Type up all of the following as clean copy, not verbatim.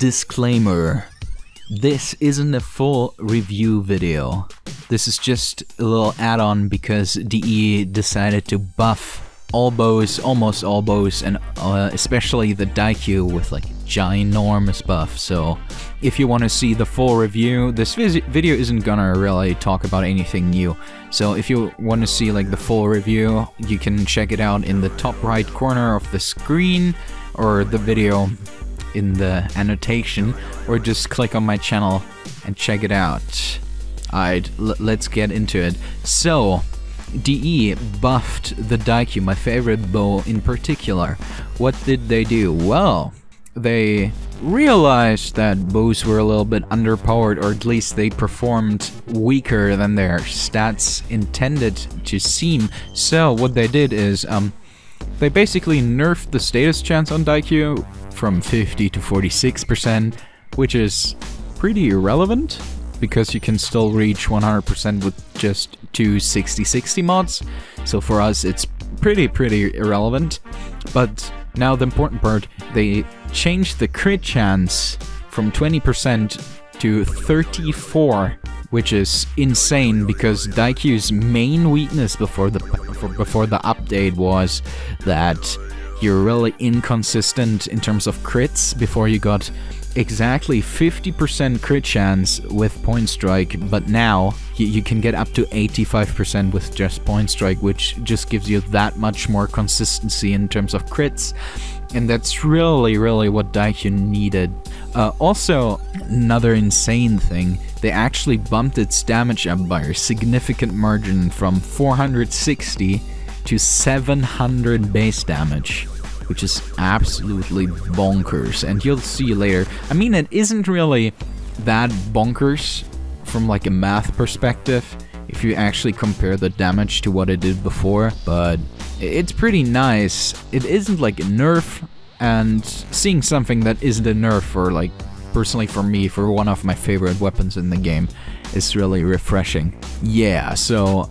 Disclaimer. This isn't a full review video. This is just a little add-on because DE decided to buff all bows, almost all bows, and especially the Daikyu with like a ginormous buff. So if you want to see the full review, this video isn't gonna really talk about anything new. So if you want to see like the full review, you can check it out in the top right corner of the screen or the video in the annotation, or just click on my channel and check it out. Alright, let's get into it. So, DE buffed the Daikyu, my favorite bow in particular. What did they do? Well, they realized that bows were a little bit underpowered, or at least they performed weaker than their stats intended to seem. So what they did is, they basically nerfed the status chance on Daikyu from 50 to 46%, which is pretty irrelevant, because you can still reach 100% with just two 60/60 mods. So for us, it's pretty irrelevant. But now the important part, they changed the crit chance from 20% to 34%, which is insane, because Daikyu's main weakness before the update was that you're really inconsistent in terms of crits. Before you got exactly 50% crit chance with point strike, but now you can get up to 85% with just point strike, which just gives you that much more consistency in terms of crits, and that's really what Daikyu needed. Also, another insane thing, they actually bumped its damage up by a significant margin from 460 to 700 base damage, which is absolutely bonkers, and you'll see later. I mean, it isn't really that bonkers from like a math perspective if you actually compare the damage to what it did before, but it's pretty nice. It isn't like a nerf, and seeing something that isn't a nerf for, like, personally for me, for one of my favorite weapons in the game, is really refreshing. Yeah, so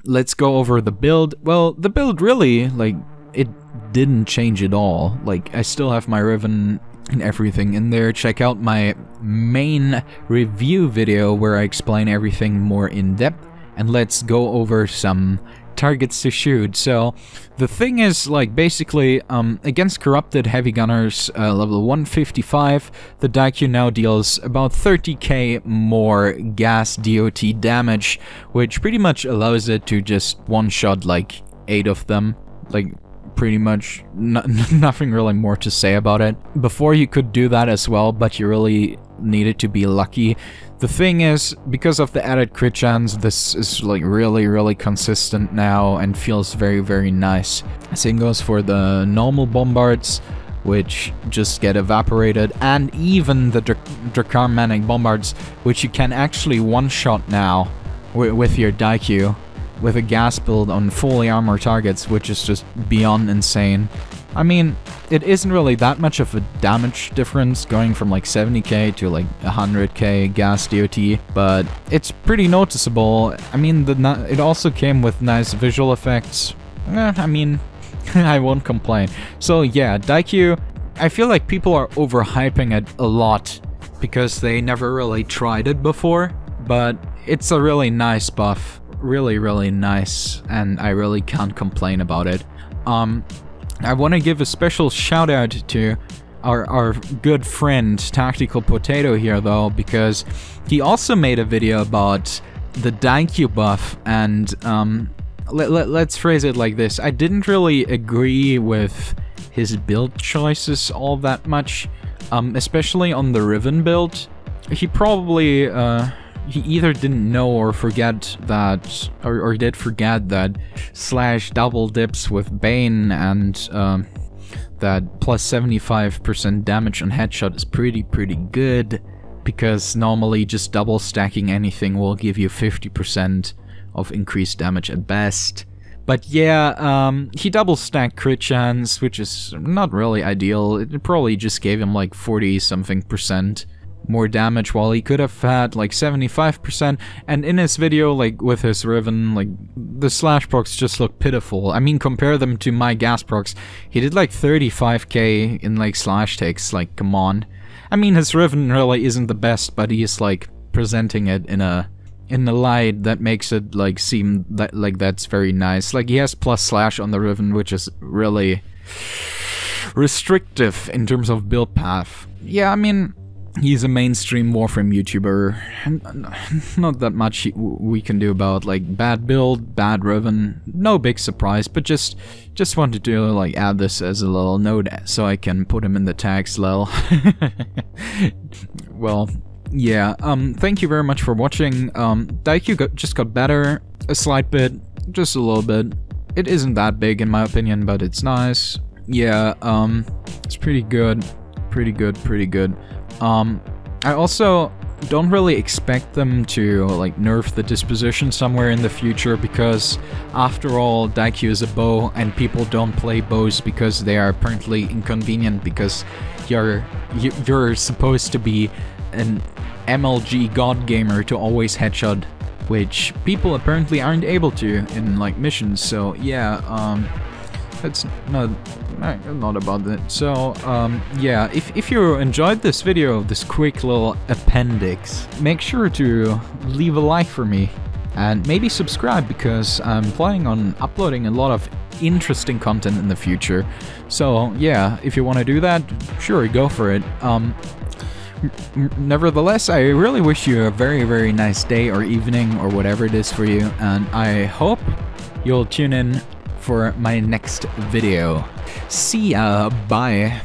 let's go over the build. Well, the build really, like, it didn't change at all. Like, I still have my Riven and everything in there. Check out my main review video where I explain everything more in depth, and let's go over some targets to shoot. So the thing is, like, basically against corrupted heavy gunners level 155, the Daikyu now deals about 30k more gas DOT damage, which pretty much allows it to just one-shot like 8 of them. Like, pretty much nothing really more to say about it. Before you could do that as well, but you really needed to be lucky. The thing is, because of the added crit chance, this is like really consistent now and feels very nice. Same goes for the normal bombards, which just get evaporated, and even the Dracarmanic bombards, which you can actually one-shot now with your Daikyu, with a gas build on fully armored targets, which is just beyond insane. I mean, it isn't really that much of a damage difference going from like 70k to like 100k gas DOT, but it's pretty noticeable. I mean, it also came with nice visual effects. I mean, I won't complain. So yeah, Daikyu, I feel like people are overhyping it a lot because they never really tried it before, but it's a really nice buff. Really nice, and I really can't complain about it. I want to give a special shout out to our good friend Tactical Potato here though, because he also made a video about the Daikyu buff, and let's phrase it like this. I didn't really agree with his build choices all that much, especially on the Riven build. He probably he either didn't know or forget that, or did forget that slash double dips with Bane and that plus 75% damage on headshot is pretty good, because normally just double stacking anything will give you 50% of increased damage at best. But yeah, he double stacked crit chance, which is not really ideal. It probably just gave him like 40-something% more damage, while he could have had like 75%. And in his video, like with his Riven, like the slash procs just look pitiful. I mean, compare them to my gas procs. He did like 35k in like slash takes, like come on. I mean, his Riven really isn't the best, but he's like presenting it in a light that makes it like seem that like that's very nice. Like he has +/ on the Riven, which is really restrictive in terms of build path. Yeah, I mean, he's a mainstream Warframe YouTuber, and not that much we can do about like bad build, bad Riven. No big surprise, but just wanted to like add this as a little note so I can put him in the tags, lol. Well, yeah, thank you very much for watching. Daikyu just got better a slight bit, just a little bit. It isn't that big in my opinion, but it's nice. Yeah, it's pretty good. Pretty good. I also don't really expect them to like nerf the disposition somewhere in the future, because after all, Daikyu is a bow and people don't play bows because they are apparently inconvenient, because you're supposed to be an MLG god gamer to always headshot, which people apparently aren't able to in like missions. So yeah, that's not about that. So yeah, if you enjoyed this video, this quick little appendix, make sure to leave a like for me and maybe subscribe, because I'm planning on uploading a lot of interesting content in the future. So yeah, if you want to do that, sure, go for it. Nevertheless, I really wish you a very nice day or evening or whatever it is for you, and I hope you'll tune in for my next video. See ya, bye.